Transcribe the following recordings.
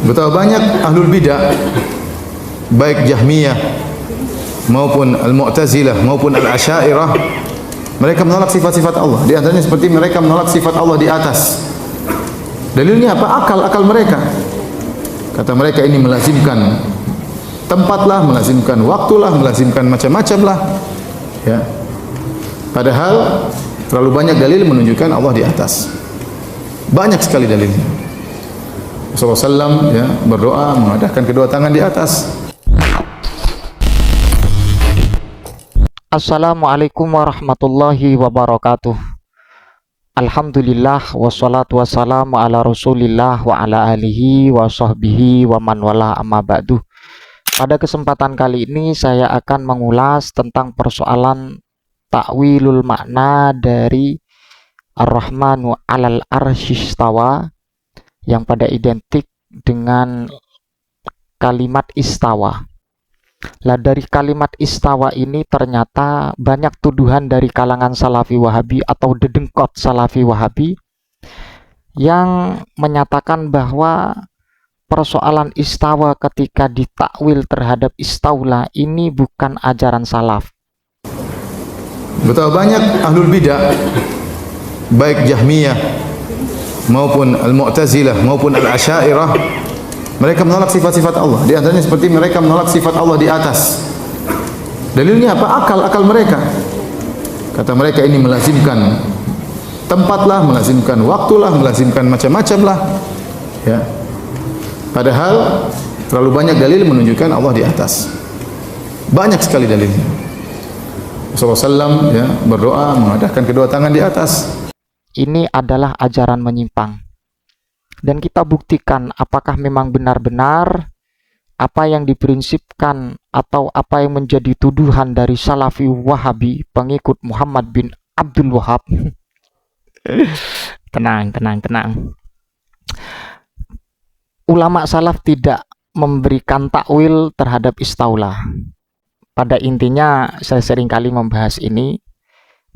Betapa banyak ahlul bidah, baik Jahmiyah maupun Al-Mu'tazilah maupun Al-Asy'ariyah, mereka menolak sifat-sifat Allah. Di antaranya seperti mereka menolak sifat Allah di atas. Dalilnya apa? Akal mereka. Kata mereka ini melazimkan tempatlah, melazimkan waktulah, melazimkan macam-macam lah. Ya. Padahal terlalu banyak dalil menunjukkan Allah di atas. Banyak sekali dalilnya. Rasulullah SAW ya, berdoa mengadahkan kedua tangan di atas. Assalamualaikum warahmatullahi wabarakatuh. Alhamdulillah wassalatu wassalamu ala rasulillah wa ala alihi wa sahbihi wa man wala amma ba'du. Pada kesempatan kali ini saya akan mengulas tentang persoalan takwilul makna dari Ar-Rahmanu 'alal arsyistawa yang pada identik dengan kalimat istawa. Lah dari kalimat istawa ini ternyata banyak tuduhan dari kalangan Salafi Wahabi atau dedengkot Salafi Wahabi yang menyatakan bahwa persoalan istawa ketika ditakwil terhadap istaula ini bukan ajaran salaf. Betapa banyak ahlul bidah, baik Jahmiyah maupun Al-Mu'tazilah maupun Al-Asy'ariyah, mereka menolak sifat-sifat Allah. Di antaranya seperti mereka menolak sifat Allah di atas. Dalilnya apa? Akal mereka. Kata mereka ini melazimkan tempatlah, melazimkan waktulah, melazimkan macam-macam lah. Ya. Padahal terlalu banyak dalil menunjukkan Allah di atas. Banyak sekali dalilnya. Rasulullah SAW ya, berdoa mengadahkan kedua tangan di atas. Ini adalah ajaran menyimpang. Dan kita buktikan apakah memang benar-benar apa yang diprinsipkan atau apa yang menjadi tuduhan dari Salafi Wahabi pengikut Muhammad bin Abdul Wahab. Tenang. Ulama salaf tidak memberikan takwil terhadap istaula. Pada intinya saya seringkali membahas ini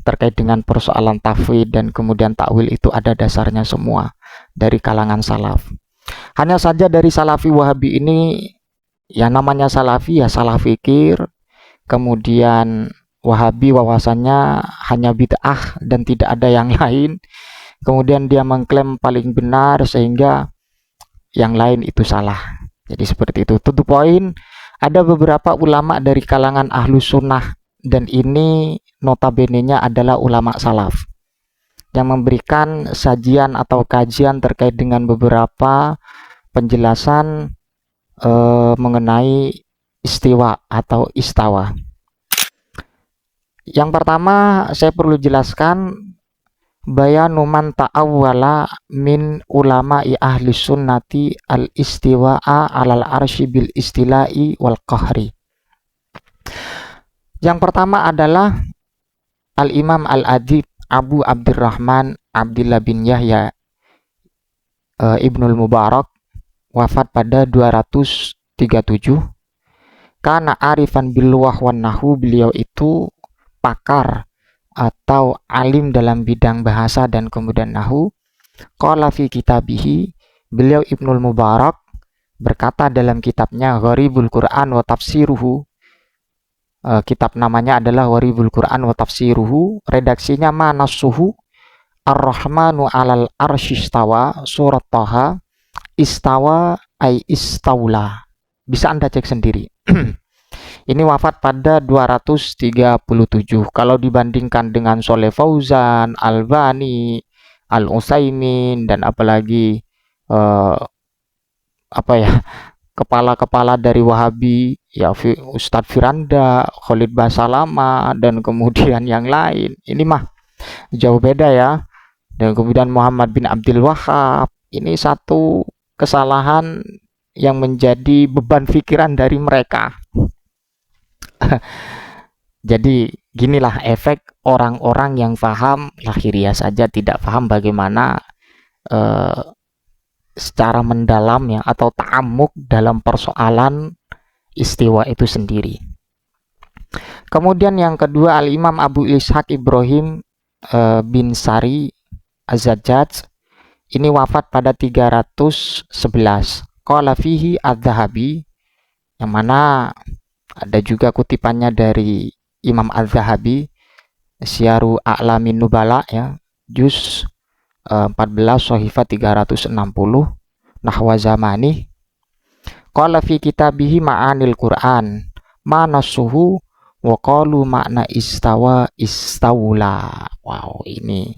terkait dengan persoalan tafwid dan kemudian takwil itu ada dasarnya semua dari kalangan salaf. Hanya saja dari Salafi Wahabi ini ya namanya Salafi ya salah fikir, kemudian Wahabi wawasannya hanya bid'ah dan tidak ada yang lain, kemudian dia mengklaim paling benar sehingga yang lain itu salah. Jadi seperti itu. To the point, ada beberapa ulama dari kalangan ahlu sunnah dan ini notabene-nya adalah ulama salaf yang memberikan sajian atau kajian terkait dengan beberapa penjelasan mengenai istiwa atau istawa. Yang pertama saya perlu jelaskan bayanu man ta'awwala min ulama'i ahli sunnati al-istiwa'a alal arsy bil istila'i wal qahri. Yang pertama adalah Al-Imam Al-Adib Abu Abdurrahman Abdullah bin Yahya Ibnul Mubarak wafat pada 237. Karena arifan bil lughah wan nahwu, beliau itu pakar atau alim dalam bidang bahasa dan kemudian nahwu. Qala fi kitabihi, beliau Ibnul Mubarak berkata dalam kitabnya Gharibul Quran wa Tafsiruhu. Kitab namanya adalah Gharibul Quran wa Tafsiruhu, redaksinya manasuhu Ar-Rahmanu 'alal arsyistawa, surat Thaha, istawa ay istaula. Bisa Anda cek sendiri. Ini wafat pada 237. Kalau dibandingkan dengan Sholeh Fauzan, Albani, Al-Utsaimin dan apalagi kepala-kepala dari Wahabi ya Ustadz Firanda, Khalid Basalama dan kemudian yang lain, ini mah jauh beda ya. Dan kemudian Muhammad bin Abdul Wahab, ini satu kesalahan yang menjadi beban pikiran dari mereka. Jadi ginilah efek orang-orang yang paham lahiriah saja tidak paham bagaimana secara mendalam ya atau ta'amuk dalam persoalan istiwa itu sendiri. Kemudian yang kedua Al-Imam Abu Ishaq Ibrahim bin Sari Az-Zajjaj, ini wafat pada 311. qala fihi adz-Dzahabi, yang mana ada juga kutipannya dari Imam Az-Zahabi, Syiaru A'lamin Nubala ya, juz 14 Shahifah 360, nahwa zamani, qala fi kitabihi ma'anil Qur'an ma nasuhu wa qalu makna istawa istawla. Wow, ini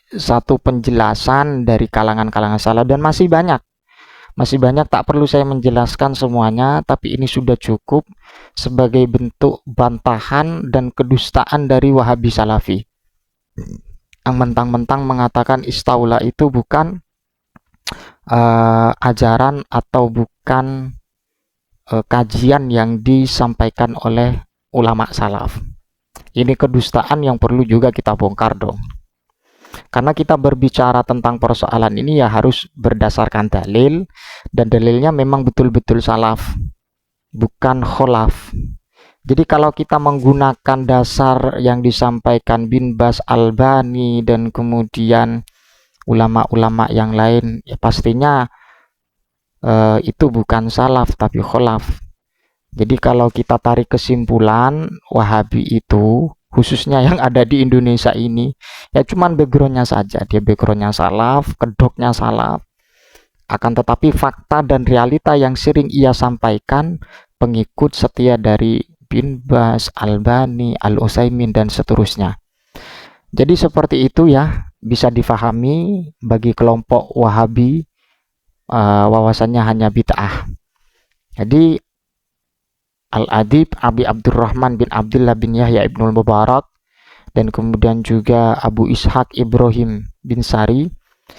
satu penjelasan dari kalangan-kalangan salaf, dan masih banyak tak perlu saya menjelaskan semuanya, tapi ini sudah cukup sebagai bentuk bantahan dan kedustaan dari Wahabi Salafi yang mentang-mentang mengatakan istaula itu bukan ajaran atau bukan kajian yang disampaikan oleh ulama salaf. Ini kedustaan yang perlu juga kita bongkar dong. Karena kita berbicara tentang persoalan ini ya harus berdasarkan dalil, dan dalilnya memang betul-betul salaf, bukan kholaf. Jadi kalau kita menggunakan dasar yang disampaikan Bin Bas, Albani, dan kemudian ulama-ulama yang lain, ya pastinya itu bukan salaf tapi kholaf. Jadi kalau kita tarik kesimpulan, Wahabi itu khususnya yang ada di Indonesia ini ya cuman backgroundnya saja, dia backgroundnya salaf, kedoknya salaf, akan tetapi fakta dan realita yang sering ia sampaikan pengikut setia dari Bin Bas, Albani, Al-Utsaimin, dan seterusnya. Jadi seperti itu ya, bisa difahami bagi kelompok Wahabi wawasannya hanya bid'ah. Jadi Al-Adib Abi Abdurrahman bin Abdullah bin Yahya Ibnul Mubarak, dan kemudian juga Abu Ishaq Ibrahim bin Sari,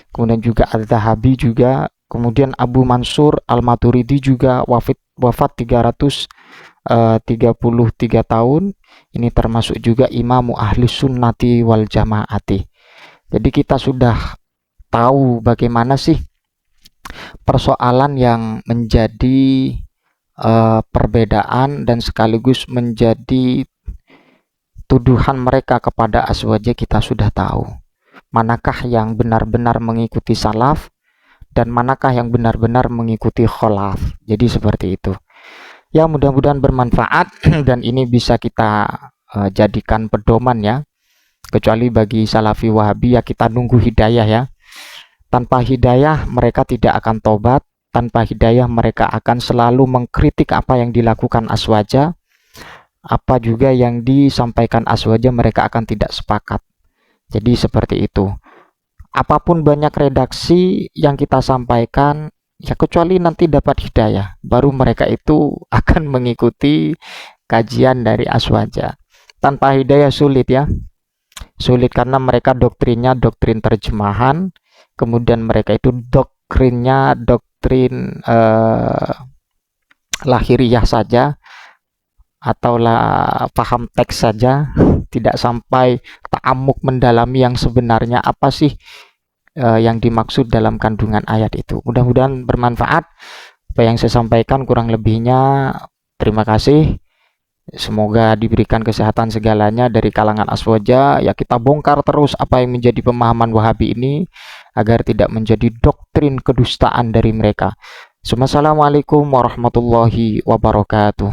kemudian juga Az-Zahabi juga, kemudian Abu Mansur Al-Maturidi juga wafat 333 tahun. Ini termasuk juga imamu ahli sunnati wal jamaati. Jadi kita sudah tahu bagaimana sih persoalan yang menjadi perbedaan dan sekaligus menjadi tuduhan mereka kepada azwajah. Kita sudah tahu manakah yang benar-benar mengikuti salaf dan manakah yang benar-benar mengikuti kholaf. Jadi seperti itu ya, mudah-mudahan bermanfaat dan ini bisa kita jadikan pedoman ya. Kecuali bagi Salafi Wahabi ya kita nunggu hidayah ya. Tanpa hidayah mereka tidak akan tobat, tanpa hidayah mereka akan selalu mengkritik apa yang dilakukan azwajah, apa juga yang disampaikan azwajah mereka akan tidak sepakat. Jadi seperti itu. Apapun banyak redaksi yang kita sampaikan, ya kecuali nanti dapat hidayah, baru mereka itu akan mengikuti kajian dari azwajah. Tanpa hidayah sulit ya. Sulit karena mereka doktrinnya doktrin terjemahan, kemudian mereka itu doktrinnya doktrin lahiriah saja, atau paham teks saja, tidak sampai ta'amuk mendalami yang sebenarnya apa sih yang dimaksud dalam kandungan ayat itu. Mudah-mudahan bermanfaat apa yang saya sampaikan, kurang lebihnya terima kasih. Semoga diberikan kesehatan segalanya dari kalangan azwajah ya. Kita bongkar terus apa yang menjadi pemahaman Wahabi ini agar tidak menjadi doktrin kedustaan dari mereka. Assalamualaikum warahmatullahi wabarakatuh.